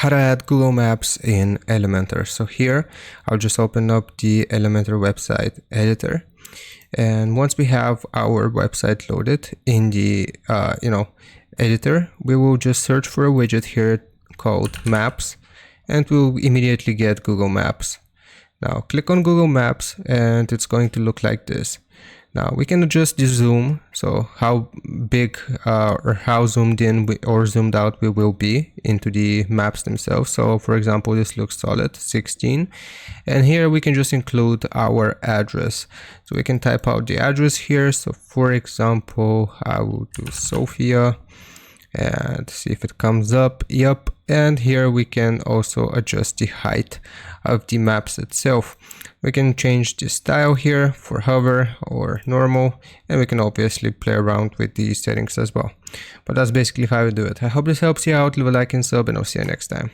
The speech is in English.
how to add Google Maps in Elementor. So here I'll just open up the Elementor website editor, and once we have our website loaded in the editor, we will just search for a widget here called Maps, and we'll immediately get Google Maps. Now click on Google Maps and it's going to look like this. Now we can adjust the zoom, so how big or how zoomed in or zoomed out we will be into the maps themselves. So for example, this looks solid 16, and here we can just include our address. So we can type out the address here. So for example, I will do Sofia and see if it comes up. Yep. And here we can also adjust the height of the maps itself. We can change the style here for hover or normal, and we can obviously play around with these settings as well. But that's basically how we do it. I hope this helps you out. Leave a like and sub, and I'll see you next time.